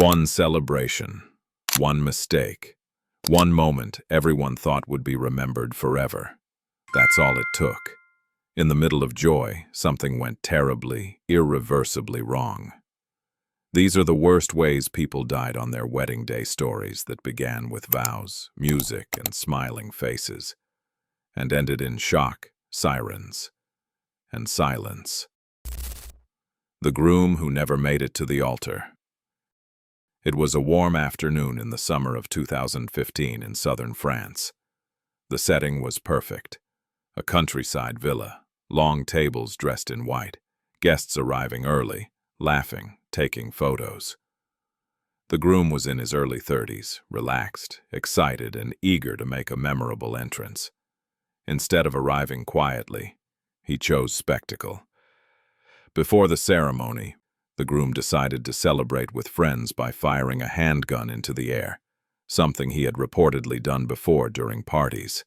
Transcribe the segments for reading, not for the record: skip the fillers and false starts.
One celebration, one mistake, one moment everyone thought would be remembered forever. That's all it took. In the middle of joy, something went terribly, irreversibly wrong. These are the worst ways people died on their wedding day stories that began with vows, music, and smiling faces, and ended in shock, sirens, and silence. The groom who never made it to the altar. It was a warm afternoon in the summer of 2015 in southern France. The setting was perfect. A countryside villa, long tables dressed in white, guests arriving early, laughing, taking photos. The groom was in his early 30s, relaxed, excited, and eager to make a memorable entrance. Instead of arriving quietly, he chose spectacle. Before the ceremony, the groom decided to celebrate with friends by firing a handgun into the air, something he had reportedly done before during parties.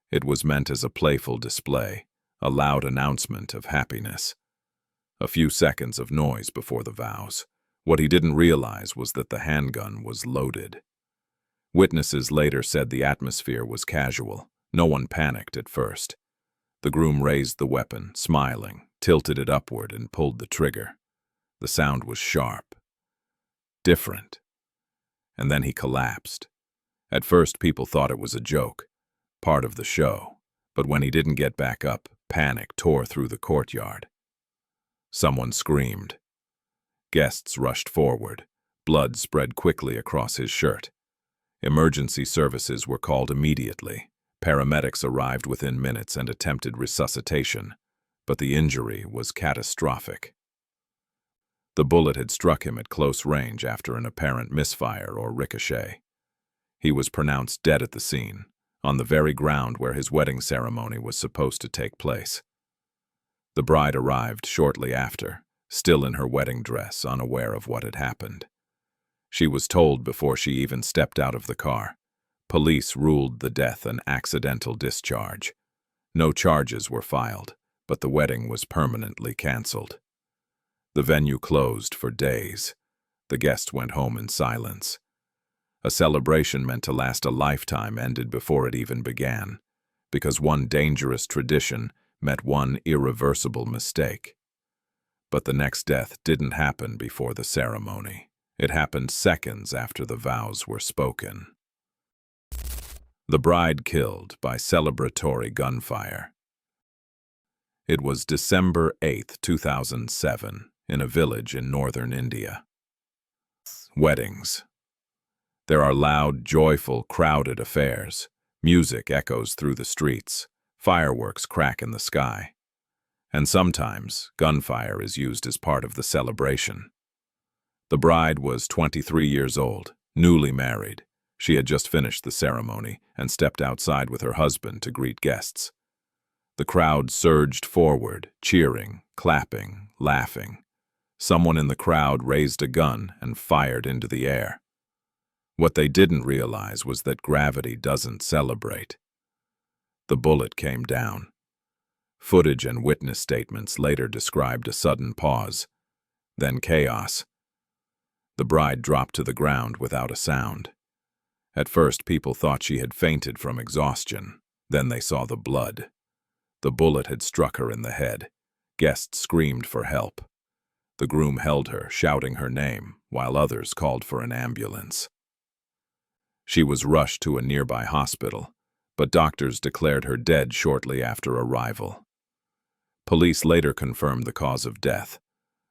It was meant as a playful display, a loud announcement of happiness. A few seconds of noise before the vows. What he didn't realize was that the handgun was loaded. Witnesses later said the atmosphere was casual. No one panicked at first. The groom raised the weapon, smiling, tilted it upward, and pulled the trigger. The sound was sharp, different. And then he collapsed. At first, people thought it was a joke, part of the show. But when he didn't get back up, panic tore through the courtyard. Someone screamed. Guests rushed forward. Blood spread quickly across his shirt. Emergency services were called immediately. Paramedics arrived within minutes and attempted resuscitation, but the injury was catastrophic. The bullet had struck him at close range after an apparent misfire or ricochet. He was pronounced dead at the scene, on the very ground where his wedding ceremony was supposed to take place. The bride arrived shortly after, still in her wedding dress, unaware of what had happened. She was told before she even stepped out of the car. Police ruled the death an accidental discharge. No charges were filed, but the wedding was permanently canceled. The venue closed for days. The guests went home in silence. A celebration meant to last a lifetime ended before it even began, because one dangerous tradition met one irreversible mistake. But the next death didn't happen before the ceremony. It happened seconds after the vows were spoken. The bride killed by celebratory gunfire. It was December 8, 2007, in a village in northern India. Weddings. There are loud, joyful, crowded affairs. Music echoes through the streets. Fireworks crack in the sky. And sometimes, gunfire is used as part of the celebration. The bride was 23 years old, newly married. She had just finished the ceremony and stepped outside with her husband to greet guests. The crowd surged forward, cheering, clapping, laughing. Someone in the crowd raised a gun and fired into the air. What they didn't realize was that gravity doesn't celebrate. The bullet came down. Footage and witness statements later described a sudden pause, then chaos. The bride dropped to the ground without a sound. At first, people thought she had fainted from exhaustion. Then they saw the blood. The bullet had struck her in the head. Guests screamed for help. The groom held her, shouting her name, while others called for an ambulance. She was rushed to a nearby hospital, but doctors declared her dead shortly after arrival. Police later confirmed the cause of death,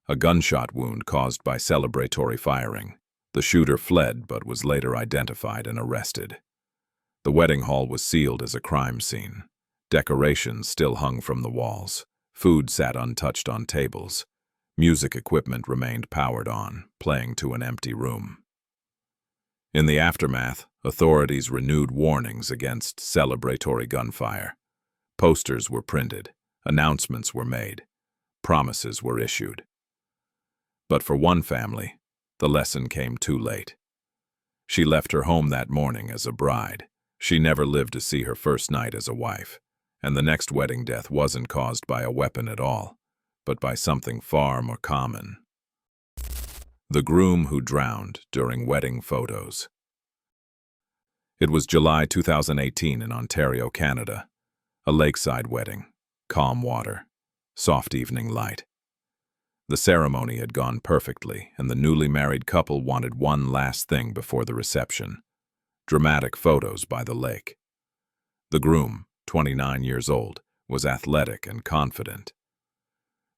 a gunshot wound caused by celebratory firing. The shooter fled but was later identified and arrested. The wedding hall was sealed as a crime scene. Decorations still hung from the walls. Food sat untouched on tables. Music equipment remained powered on, playing to an empty room. In the aftermath, authorities renewed warnings against celebratory gunfire. Posters were printed, announcements were made, promises were issued. But for one family, the lesson came too late. She left her home that morning as a bride. She never lived to see her first night as a wife, and the next wedding death wasn't caused by a weapon at all, but by something far more common. The groom who drowned during wedding photos. It was July 2018 in Ontario, Canada. A lakeside wedding, calm water, soft evening light. The ceremony had gone perfectly, and the newly married couple wanted one last thing before the reception: dramatic photos by the lake. The groom, 29 years old, was athletic and confident.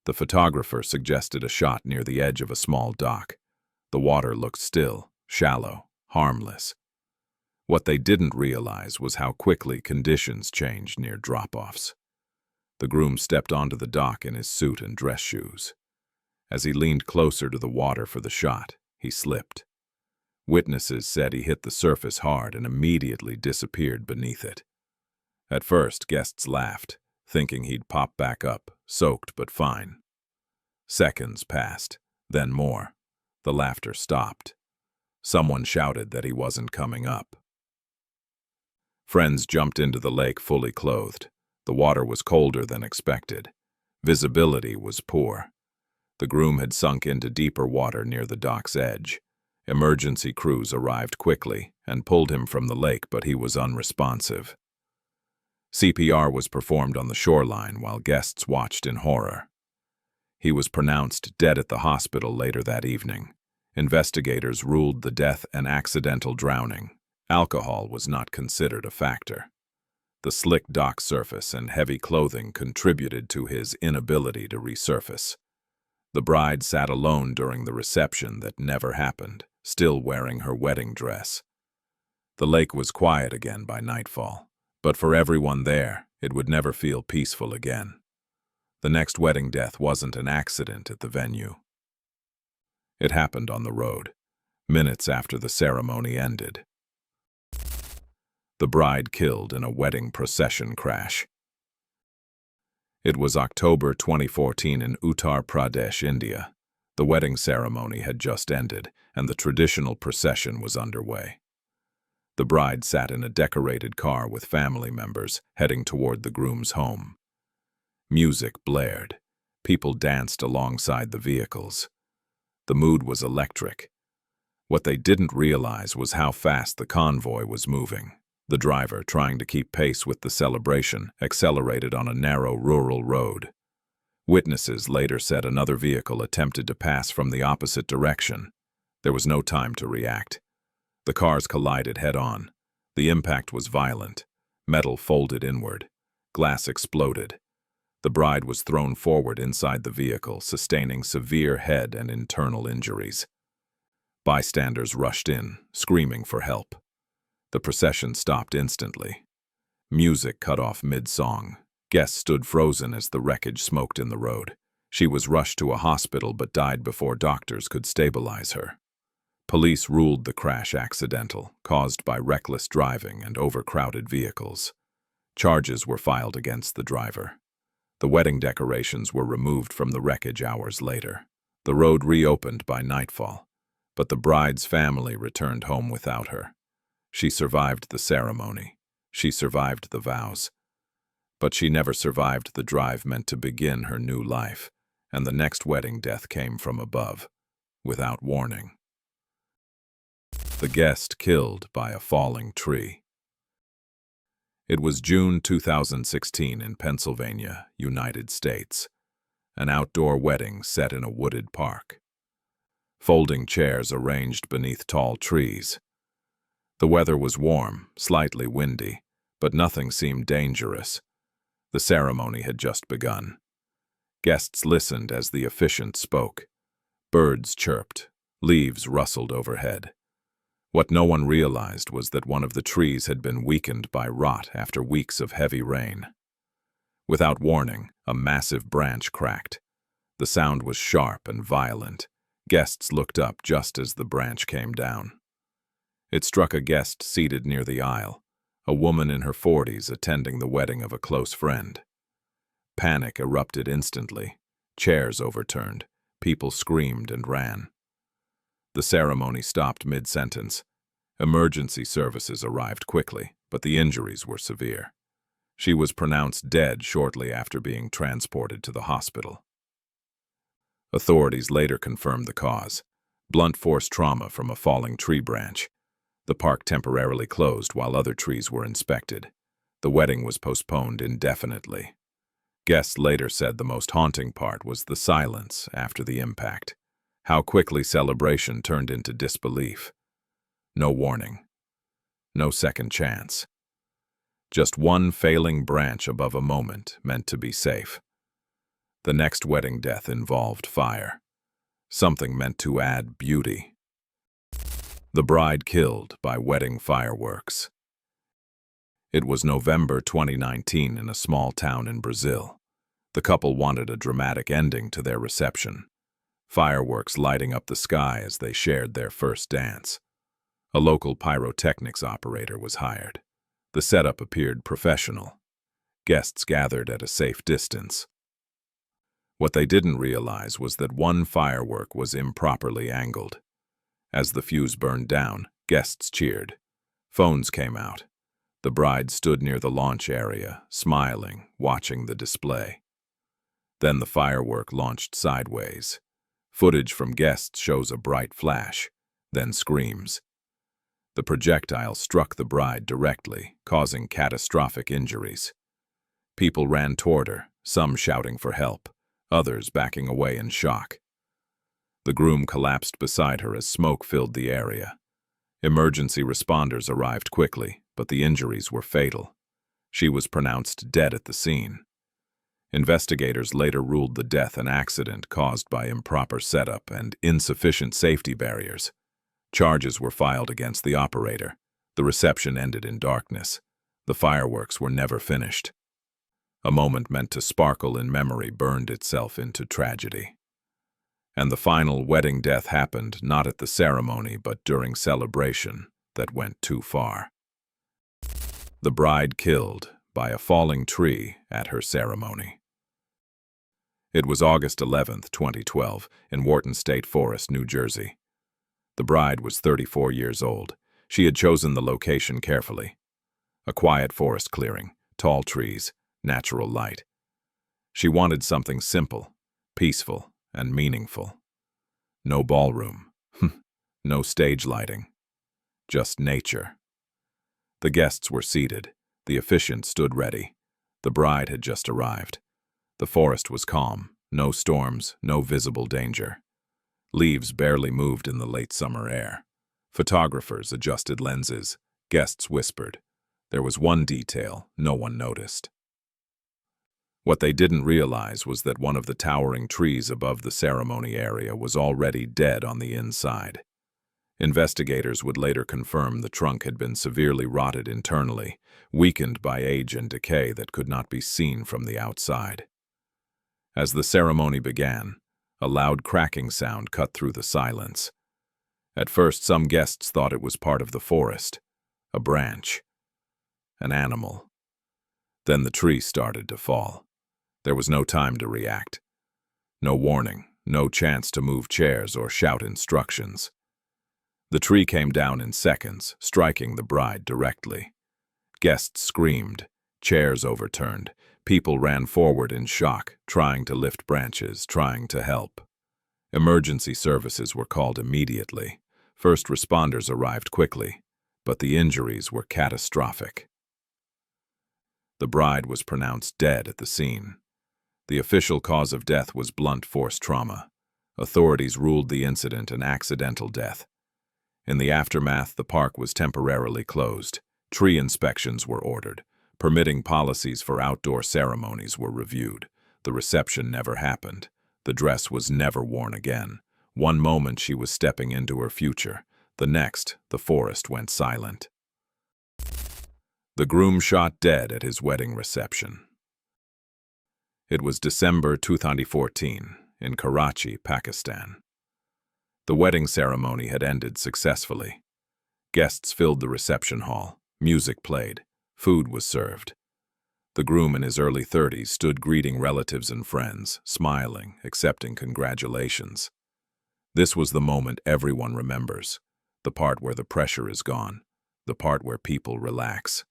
The photographer suggested a shot near the edge of a small dock. The water looked still, shallow, harmless. What they didn't realize was how quickly conditions changed near drop-offs. The groom stepped onto the dock in his suit and dress shoes. As he leaned closer to the water for the shot, he slipped. Witnesses said he hit the surface hard and immediately disappeared beneath it. At first, guests laughed, thinking he'd pop back up, soaked but fine. Seconds passed, then more. The laughter stopped. Someone shouted that he wasn't coming up. Friends jumped into the lake fully clothed. The water was colder than expected. Visibility was poor. The groom had sunk into deeper water near the dock's edge. Emergency crews arrived quickly and pulled him from the lake, but he was unresponsive. CPR was performed on the shoreline while guests watched in horror. He was pronounced dead at the hospital later that evening. Investigators ruled the death an accidental drowning. Alcohol was not considered a factor. The slick dock surface and heavy clothing contributed to his inability to resurface. The bride sat alone during the reception that never happened, still wearing her wedding dress. The lake was quiet again by nightfall, but for everyone there, it would never feel peaceful again. The next wedding death wasn't an accident at the venue. It happened on the road, minutes after the ceremony ended. The bride killed in a wedding procession crash. It was October 2014 in Uttar Pradesh, India. The wedding ceremony had just ended, and the traditional procession was underway. The bride sat in a decorated car with family members, heading toward the groom's home. Music blared. People danced alongside the vehicles. The mood was electric. What they didn't realize was how fast the convoy was moving. The driver, trying to keep pace with the celebration, accelerated on a narrow rural road. Witnesses later said another vehicle attempted to pass from the opposite direction. There was no time to react. The cars collided head-on. The impact was violent. Metal folded inward. Glass exploded. The bride was thrown forward inside the vehicle, sustaining severe head and internal injuries. Bystanders rushed in, screaming for help. The procession stopped instantly. Music cut off mid-song. Guests stood frozen as the wreckage smoked in the road. She was rushed to a hospital but died before doctors could stabilize her. Police ruled the crash accidental, caused by reckless driving and overcrowded vehicles. Charges were filed against the driver. The wedding decorations were removed from the wreckage hours later. The road reopened by nightfall, but the bride's family returned home without her. She survived the ceremony. She survived the vows. But she never survived the drive meant to begin her new life, and the next wedding death came from above, without warning. The guest killed by a falling tree. It was June 2016 in Pennsylvania, United States. An outdoor wedding set in a wooded park. Folding chairs arranged beneath tall trees. The weather was warm, slightly windy, but nothing seemed dangerous. The ceremony had just begun. Guests listened as the officiant spoke. Birds chirped, leaves rustled overhead. What no one realized was that one of the trees had been weakened by rot after weeks of heavy rain. Without warning, a massive branch cracked. The sound was sharp and violent. Guests looked up just as the branch came down. It struck a guest seated near the aisle, a woman in her 40s attending the wedding of a close friend. Panic erupted instantly. Chairs overturned. People screamed and ran. The ceremony stopped mid-sentence. Emergency services arrived quickly, but the injuries were severe. She was pronounced dead shortly after being transported to the hospital. Authorities later confirmed the cause: Blunt force trauma from a falling tree branch. The park temporarily closed while other trees were inspected. The wedding was postponed indefinitely. Guests later said the most haunting part was the silence after the impact. How quickly celebration turned into disbelief. No warning. No second chance. Just one failing branch above a moment meant to be safe. The next wedding death involved fire. Something meant to add beauty. The bride killed by wedding fireworks. It was November 2019 in a small town in Brazil. The couple wanted a dramatic ending to their reception. Fireworks lighting up the sky as they shared their first dance. A local pyrotechnics operator was hired. The setup appeared professional. Guests gathered at a safe distance. What they didn't realize was that one firework was improperly angled. As the fuse burned down, guests cheered. Phones came out. The bride stood near the launch area, smiling, watching the display. Then the firework launched sideways. Footage from guests shows a bright flash, then screams. The projectile struck the bride directly, causing catastrophic injuries. People ran toward her, some shouting for help, others backing away in shock. The groom collapsed beside her as smoke filled the area. Emergency responders arrived quickly, but the injuries were fatal. She was pronounced dead at the scene. Investigators later ruled the death an accident caused by improper setup and insufficient safety barriers. Charges were filed against the operator. The reception ended in darkness. The fireworks were never finished. A moment meant to sparkle in memory burned itself into tragedy. And the final wedding death happened not at the ceremony but during celebration that went too far. The bride killed by a falling tree at her ceremony. It was August 11, 2012, in Wharton State Forest, New Jersey. The bride was 34 years old. She had chosen the location carefully. A quiet forest clearing, tall trees, natural light. She wanted something simple, peaceful, and meaningful. No ballroom, no stage lighting, just nature. The guests were seated. The officiant stood ready. The bride had just arrived. The forest was calm, no storms, no visible danger. Leaves barely moved in the late summer air. Photographers adjusted lenses. Guests whispered. There was one detail no one noticed. What they didn't realize was that one of the towering trees above the ceremony area was already dead on the inside. Investigators would later confirm the trunk had been severely rotted internally, weakened by age and decay that could not be seen from the outside. As the ceremony began, a loud cracking sound cut through the silence. At first, some guests thought it was part of the forest, a branch, an animal. Then the tree started to fall. There was no time to react. No warning, no chance to move chairs or shout instructions. The tree came down in seconds, striking the bride directly. Guests screamed, chairs overturned. People ran forward in shock, trying to lift branches, trying to help. Emergency services were called immediately. First responders arrived quickly, but the injuries were catastrophic. The bride was pronounced dead at the scene. The official cause of death was blunt force trauma. Authorities ruled the incident an accidental death. In the aftermath, the park was temporarily closed. Tree inspections were ordered. Permitting policies for outdoor ceremonies were reviewed. The reception never happened. The dress was never worn again. One moment she was stepping into her future. The next, the forest went silent. The groom shot dead at his wedding reception. It was December 2014 in Karachi, Pakistan. The wedding ceremony had ended successfully. Guests filled the reception hall. Music played. Food was served. The groom in his early 30s stood greeting relatives and friends, smiling, accepting congratulations. This was the moment everyone remembers, the part where the pressure is gone, the part where people relax.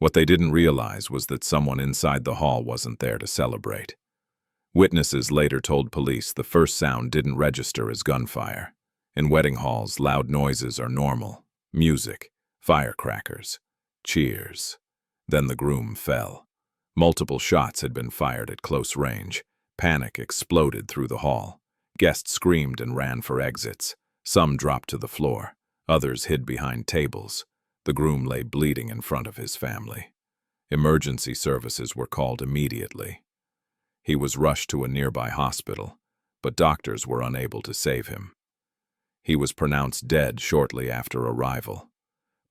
What they didn't realize was that someone inside the hall wasn't there to celebrate. Witnesses later told police the first sound didn't register as gunfire. In wedding halls, loud noises are normal. Music, firecrackers, cheers. Then the groom fell. Multiple shots had been fired at close range. Panic exploded through the hall. Guests screamed and ran for exits. Some dropped to the floor. Others hid behind tables. The groom lay bleeding in front of his family. Emergency services were called immediately. He was rushed to a nearby hospital, but doctors were unable to save him. He was pronounced dead shortly after arrival.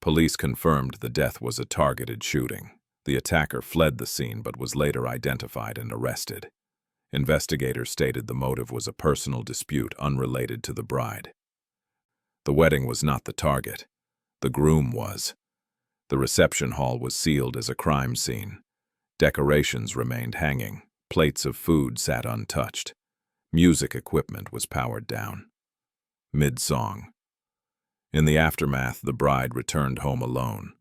Police confirmed the death was a targeted shooting. The attacker fled the scene but was later identified and arrested. Investigators stated the motive was a personal dispute unrelated to the bride. The wedding was not the target. The groom was. The reception hall was sealed as a crime scene. Decorations remained hanging. Plates of food sat untouched. Music equipment was powered down. Mid-song. In the aftermath, the bride returned home alone.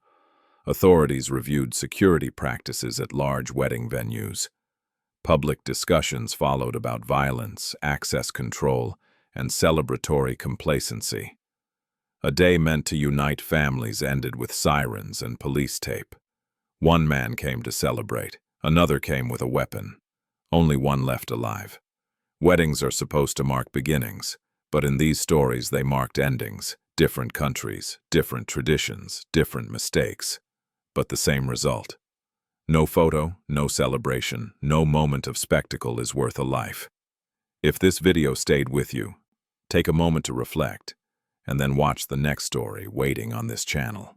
Authorities reviewed security practices at large wedding venues. Public discussions followed about violence, access control, and celebratory complacency. A day meant to unite families ended with sirens and police tape. One man came to celebrate. Another came with a weapon. Only one left alive. Weddings are supposed to mark beginnings, but in these stories they marked endings. Different countries, different traditions, different mistakes, but the same result. No photo, no celebration, no moment of spectacle is worth a life. If this video stayed with you, take a moment to reflect, and then watch the next story waiting on this channel.